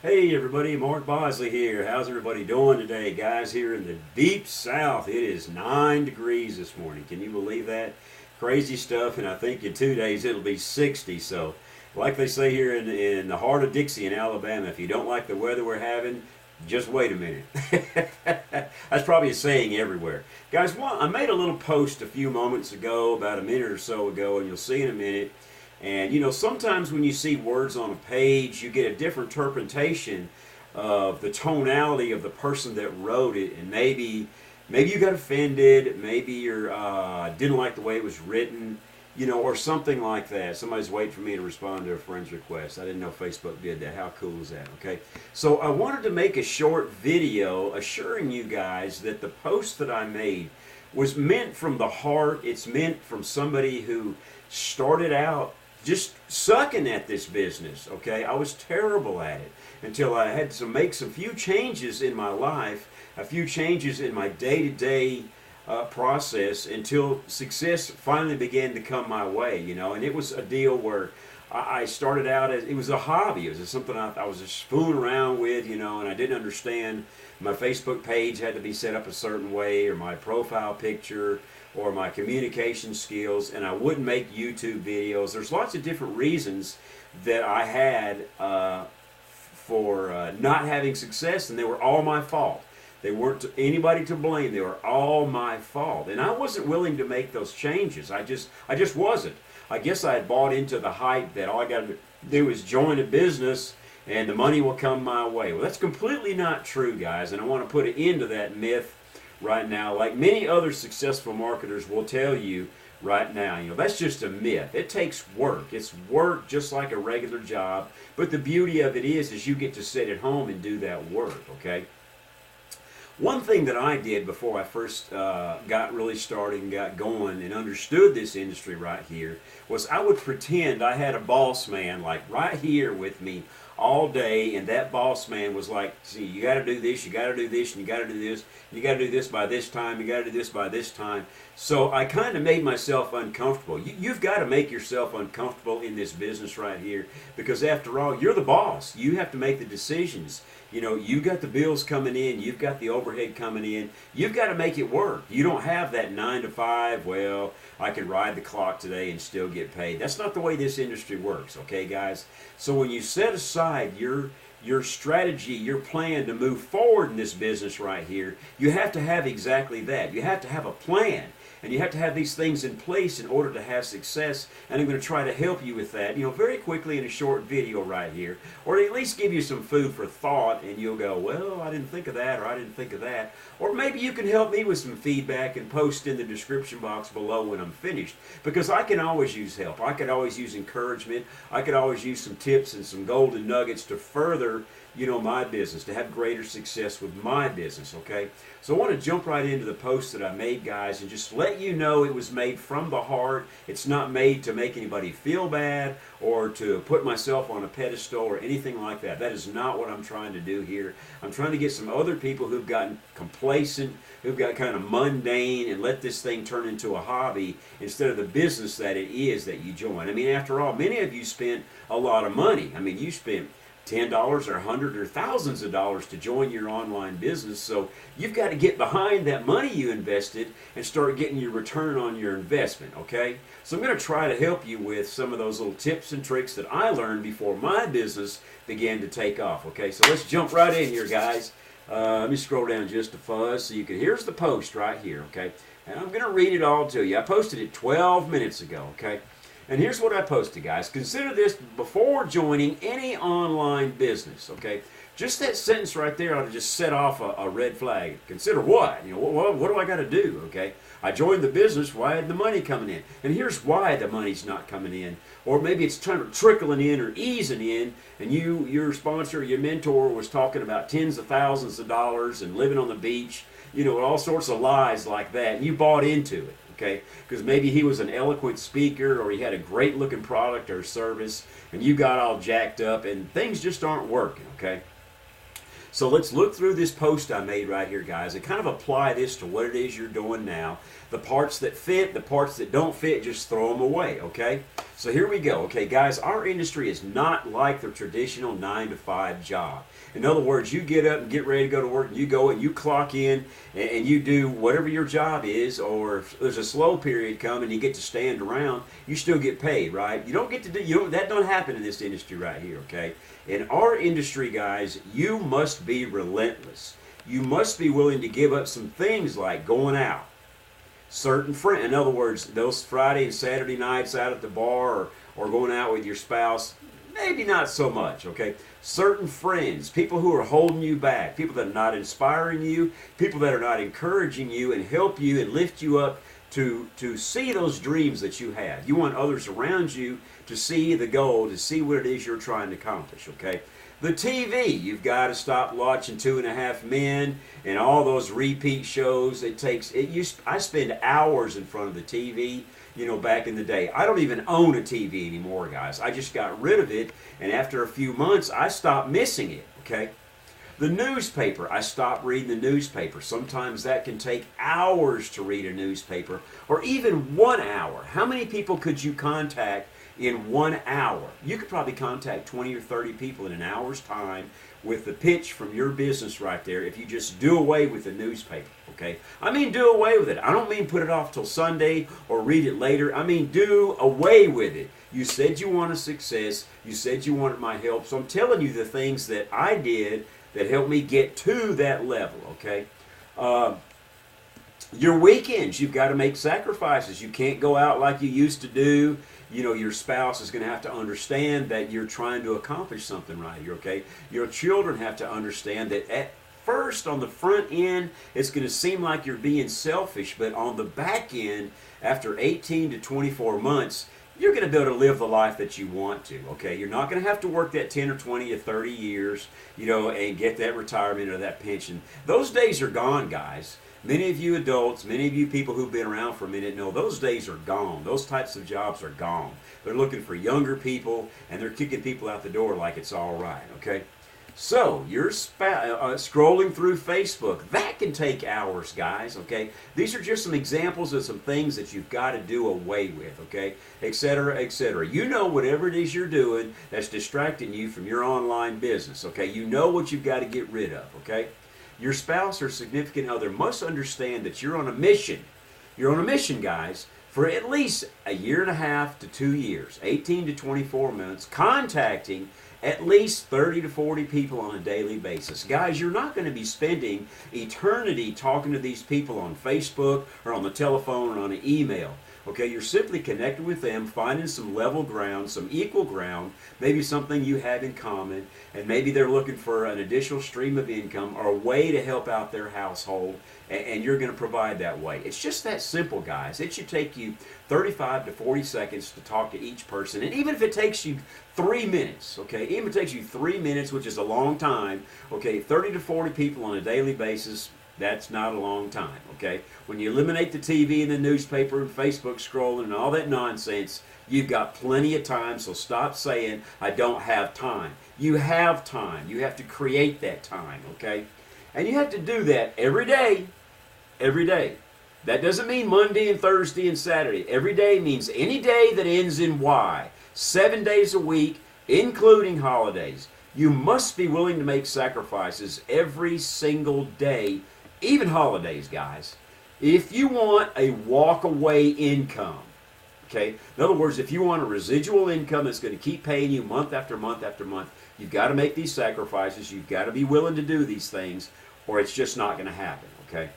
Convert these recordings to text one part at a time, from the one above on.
Hey everybody, Mark Bosley here. How's everybody doing today, guys? Here in the deep south, it is 9 degrees this morning. Can you believe that? Crazy stuff, and I think in 2 days it'll be 60. So, like they say here in the heart of Dixie in Alabama, if you don't like the weather we're having, just wait a minute. That's probably a saying everywhere. Guys, I made a little post a few moments ago, about a minute or so ago, and you'll see in a minute. And sometimes when you see words on a page, you get a different interpretation of the tonality of the person that wrote it, and maybe you got offended, maybe you didn't like the way it was written, or something like that. Somebody's waiting for me to respond to a friend's request. I didn't know Facebook did that. How cool is that? Okay, so I wanted to make a short video assuring you guys that the post that I made was meant from the heart. It's meant from somebody who started out just sucking at this business. Okay, I was terrible at it until I had to make some few changes in my life, a few changes in my day-to-day process, until success finally began to come my way. And it was a deal where I started out as, it was a hobby. It was something I was just fooling around with, and I didn't understand my Facebook page had to be set up a certain way, or my profile picture, or my communication skills, and I wouldn't make YouTube videos. There's lots of different reasons that I had for not having success, and they were all my fault. They weren't anybody to blame. They were all my fault, and I wasn't willing to make those changes. I just wasn't. I guess I had bought into the hype that all I got to do is join a business and the money will come my way. Well, that's completely not true, guys, and I want to put an end to that myth right now. Like many other successful marketers will tell you right now, that's just a myth. It takes work. It's work just like a regular job, but the beauty of it is you get to sit at home and do that work, okay? One thing that I did before I first got really started and got going and understood this industry right here was I would pretend I had a boss man like right here with me all day, and that boss man was like, see, you got to do this, you got to do this, and you got to do this, you got to do this by this time, you got to do this by this time. So I kind of made myself uncomfortable. You've got to make yourself uncomfortable in this business right here, because after all, you're the boss. You have to make the decisions. You've got the bills coming in, you've got the overhead coming in, you've got to make it work. You don't have that 9 to 5, well, I can ride the clock today and still get paid. That's not the way this industry works, okay, guys? So when you set aside your strategy, your plan to move forward in this business right here, you have to have exactly that. You have to have a plan. And you have to have these things in place in order to have success. And I'm going to try to help you with that, very quickly in a short video right here. Or at least give you some food for thought, and you'll go, well, I didn't think of that, or I didn't think of that. Or maybe you can help me with some feedback and post in the description box below when I'm finished. Because I can always use help. I could always use encouragement. I could always use some tips and some golden nuggets to further my business, to have greater success with my business, okay? So I want to jump right into the post that I made, guys, and just let you know it was made from the heart. It's not made to make anybody feel bad or to put myself on a pedestal or anything like that. That is not what I'm trying to do here. I'm trying to get some other people who've gotten complacent, who've got kind of mundane, and let this thing turn into a hobby instead of the business that it is that you join. I mean, after all, many of you spent a lot of money. I mean, you spent $10 or $100 or thousands of dollars to join your online business. So you've got to get behind that money you invested and start getting your return on your investment, okay? So I'm going to try to help you with some of those little tips and tricks that I learned before my business began to take off, okay? So let's jump right in here, guys. Let me scroll down just a fuzz so you can, here's the post right here, okay? And I'm going to read it all to you. I posted it 12 minutes ago, okay? And here's what I posted, guys. Consider this before joining any online business, okay? Just that sentence right there ought to just set off a red flag. Consider what? What do I got to do, okay? I joined the business. Why isn't the money coming in? And here's why the money's not coming in. Or maybe it's trickling in or easing in, and your sponsor, your mentor was talking about tens of thousands of dollars and living on the beach, all sorts of lies like that, and you bought into it. Okay, because maybe he was an eloquent speaker, or he had a great looking product or service, and you got all jacked up and things just aren't working, okay? So let's look through this post I made right here, guys, and kind of apply this to what it is you're doing now. The parts that fit, the parts that don't fit, just throw them away, okay? So here we go. Okay, guys, our industry is not like the traditional 9 to 5 job. In other words, you get up and get ready to go to work, and you go and you clock in and you do whatever your job is, or if there's a slow period come and you get to stand around, you still get paid, right? You don't get to do, that don't happen in this industry right here, okay? In our industry, guys, you must be relentless. You must be willing to give up some things like going out. Certain friends, in other words, those Friday and Saturday nights out at the bar or going out with your spouse, maybe not so much, okay? Certain friends, people who are holding you back, people that are not inspiring you, people that are not encouraging you and help you and lift you up to see those dreams that you have. You want others around you to see the goal, to see what it is you're trying to accomplish, okay? The TV, you've got to stop watching 2.5 Men and all those repeat shows. I spend hours in front of the TV, back in the day. I don't even own a TV anymore, guys. I just got rid of it, and after a few months, I stopped missing it, okay? The newspaper, I stopped reading the newspaper. Sometimes that can take hours to read a newspaper, or even 1 hour. How many people could you contact in 1 hour? You could probably contact 20 or 30 people in an hour's time with the pitch from your business right there if you just do away with the newspaper, okay? I mean do away with it. I don't mean put it off till Sunday or read it later. I mean do away with it. You said you wanted success. You said you wanted my help. So I'm telling you the things that I did that helped me get to that level, okay? Your weekends, you've got to make sacrifices. You can't go out like you used to do. Your spouse is going to have to understand that you're trying to accomplish something right here, okay? Your children have to understand that at first, on the front end, it's going to seem like you're being selfish, but on the back end, after 18 to 24 months, you're going to be able to live the life that you want to, okay? You're not going to have to work that 10 or 20 or 30 years, and get that retirement or that pension. Those days are gone, guys. Many of you adults, many of you people who've been around for a minute know those days are gone. Those types of jobs are gone. They're looking for younger people, and they're kicking people out the door like it's all right, okay? So, you're scrolling through Facebook. That can take hours, guys, okay? These are just some examples of some things that you've got to do away with, okay? Etc., etc. You know whatever it is you're doing that's distracting you from your online business, okay? You know what you've got to get rid of, okay? Your spouse or significant other must understand that you're on a mission. You're on a mission, guys, for at least 1.5 to 2 years, 18 to 24 months, contacting at least 30 to 40 people on a daily basis. Guys, you're not going to be spending eternity talking to these people on Facebook or on the telephone or on an email. Okay, you're simply connecting with them, finding some level ground, some equal ground, maybe something you have in common, and maybe they're looking for an additional stream of income or a way to help out their household, and you're going to provide that way. It's just that simple, guys. It should take you 35 to 40 seconds to talk to each person, and even if it takes you 3 minutes, okay, even if it takes you 3 minutes, which is a long time, okay, 30 to 40 people on a daily basis, that's not a long time, okay? When you eliminate the TV and the newspaper and Facebook scrolling and all that nonsense, you've got plenty of time, so stop saying, I don't have time. You have time. You have to create that time, okay? And you have to do that every day. Every day. That doesn't mean Monday and Thursday and Saturday. Every day means any day that ends in Y. 7 days a week, including holidays. You must be willing to make sacrifices every single day, even holidays, guys. If you want a walk-away income, okay? In other words, if you want a residual income that's going to keep paying you month after month after month, you've got to make these sacrifices. You've got to be willing to do these things, or it's just not going to happen, okay?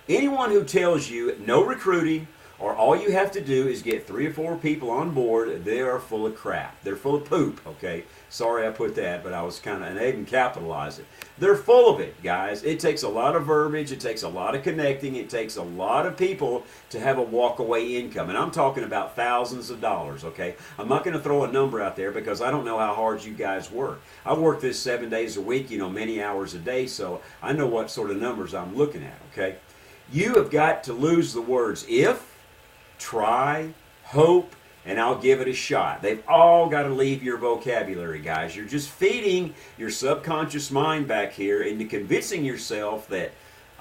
Anyone who tells you no recruiting, or all you have to do is get 3 or 4 people on board, they are full of crap. They're full of poop, okay? Sorry I put that, but I was kind of, and I didn't capitalize it. They're full of it, guys. It takes a lot of verbiage. It takes a lot of connecting. It takes a lot of people to have a walk-away income. And I'm talking about thousands of dollars, okay? I'm not going to throw a number out there because I don't know how hard you guys work. I work this 7 days a week, many hours a day, so I know what sort of numbers I'm looking at, okay? You have got to lose the words if, try, hope, and I'll give it a shot. They've all got to leave your vocabulary, guys. You're just feeding your subconscious mind back here into convincing yourself that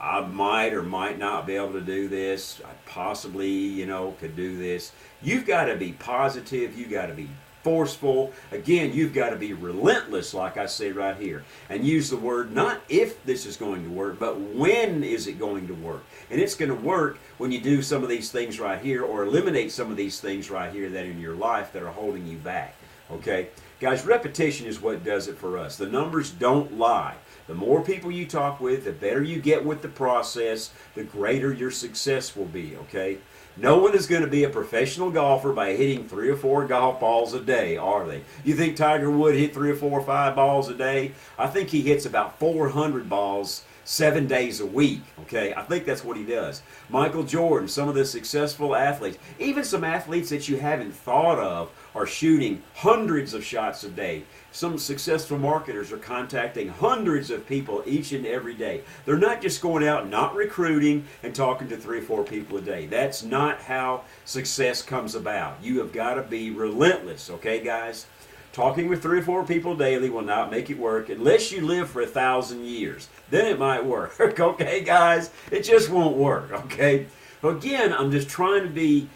I might or might not be able to do this. I possibly, could do this. You've got to be positive. You've got to be forceful. Again, you've got to be relentless, like I say right here, and use the word not if this is going to work, but when is it going to work. And it's going to work when you do some of these things right here, or eliminate some of these things right here that in your life that are holding you back. Okay, guys, repetition is what does it for us. The numbers don't lie. The more people you talk with, the better you get with the process, the greater your success will be. Okay. No one is going to be a professional golfer by hitting 3 or 4 golf balls a day, are they? You think Tiger Woods hit 3 or 4 or 5 balls a day? I think he hits about 400 balls 7 days a week, okay? I think that's what he does. Michael Jordan, some of the successful athletes, even some athletes that you haven't thought of are shooting hundreds of shots a day. Some successful marketers are contacting hundreds of people each and every day. They're not just going out and not recruiting and talking to 3 or 4 people a day. That's not how success comes about. You have got to be relentless, okay, guys? Talking with 3 or 4 people daily will not make it work unless you live for 1,000 years. Then it might work, okay, guys? It just won't work, okay? Again, I'm just trying to be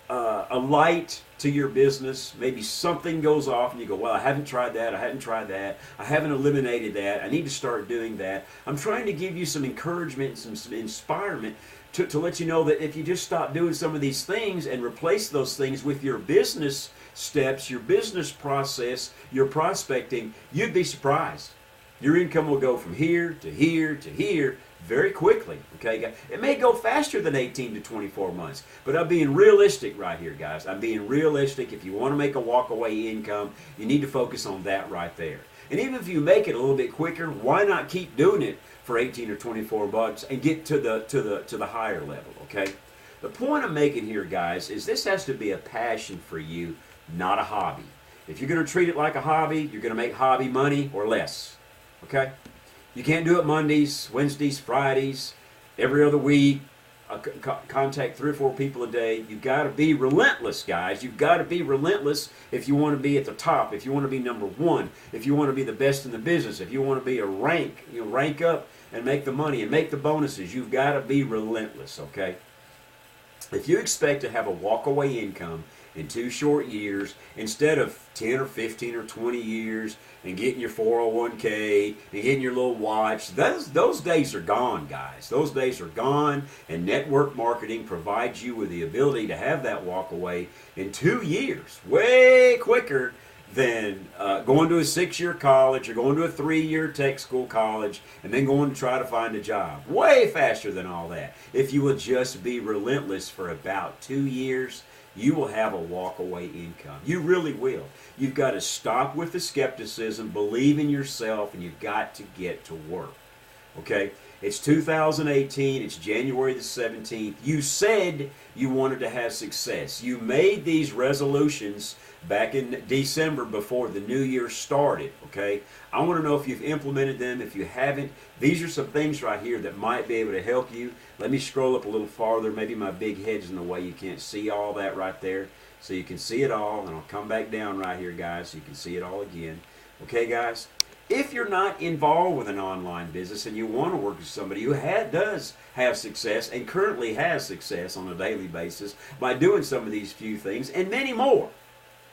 a light to your business. Maybe something goes off and you go, well, I haven't tried that, I haven't eliminated that, I need to start doing that. I'm trying to give you some encouragement, some inspirement to let you know that if you just stop doing some of these things and replace those things with your business steps, your business process, your prospecting, you'd be surprised. Your income will go from here to here to here very quickly, okay? It may go faster than 18 to 24 months, but I'm being realistic right here, guys. I'm being realistic. If you want to make a walk-away income, you need to focus on that right there. And even if you make it a little bit quicker, why not keep doing it for 18 or 24 bucks and get to the higher level, okay? The point I'm making here, guys, is this has to be a passion for you, not a hobby. If you're going to treat it like a hobby, you're going to make hobby money or less, okay? You can't do it Mondays, Wednesdays, Fridays, every other week. Contact 3 or 4 people a day. You've got to be relentless, guys. You've got to be relentless if you want to be at the top, if you want to be number 1, if you want to be the best in the business, if you want to be a rank up and make the money and make the bonuses. You've got to be relentless, okay? If you expect to have a walk-away income in 2 short years instead of 10 or 15 or 20 years and getting your 401k and getting your little watch, those days are gone, guys. Those days are gone, and network marketing provides you with the ability to have that walk-away in 2 years, way quicker than going to a 6-year college or going to a 3-year tech school college and then going to try to find a job. Way faster than all that. If you will just be relentless for about 2 years, you will have a walk-away income. You really will. You've got to stop with the skepticism, believe in yourself, and you've got to get to work. Okay? It's 2018. It's January the 17th. You said you wanted to have success. You made these resolutions back in December before the new year started, okay? I want to know if you've implemented them. If you haven't, these are some things right here that might be able to help you. Let me scroll up a little farther. Maybe my big head's in the way. You can't see all that right there. So you can see it all, and I'll come back down right here, guys, so you can see it all again. Okay, guys? If you're not involved with an online business and you want to work with somebody who does have success and currently has success on a daily basis by doing some of these few things and many more,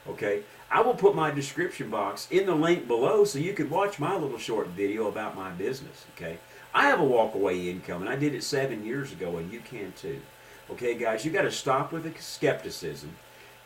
okay, I will put my description box in the link below so you can watch my little short video about my business, okay? I have a walk-away income, and I did it 7 years ago, and you can too. Okay, guys, you got to stop with the skepticism.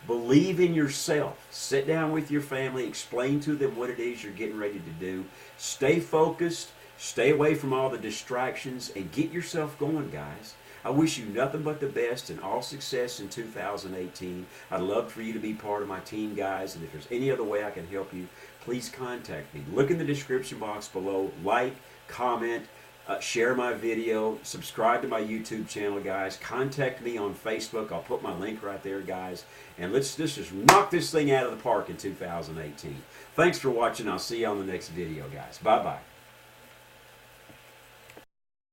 Believe in yourself. Sit down with your family. Explain to them what it is you're getting ready to do. Stay focused. Stay away from all the distractions and get yourself going, guys. I wish you nothing but the best and all success in 2018. I'd love for you to be part of my team, guys. And if there's any other way I can help you, please contact me. Look in the description box below. Like, comment, share my video, subscribe to my YouTube channel, guys. Contact me on Facebook. I'll put my link right there, guys. And let's just knock this thing out of the park in 2018. Thanks for watching. I'll see you on the next video, guys. Bye-bye.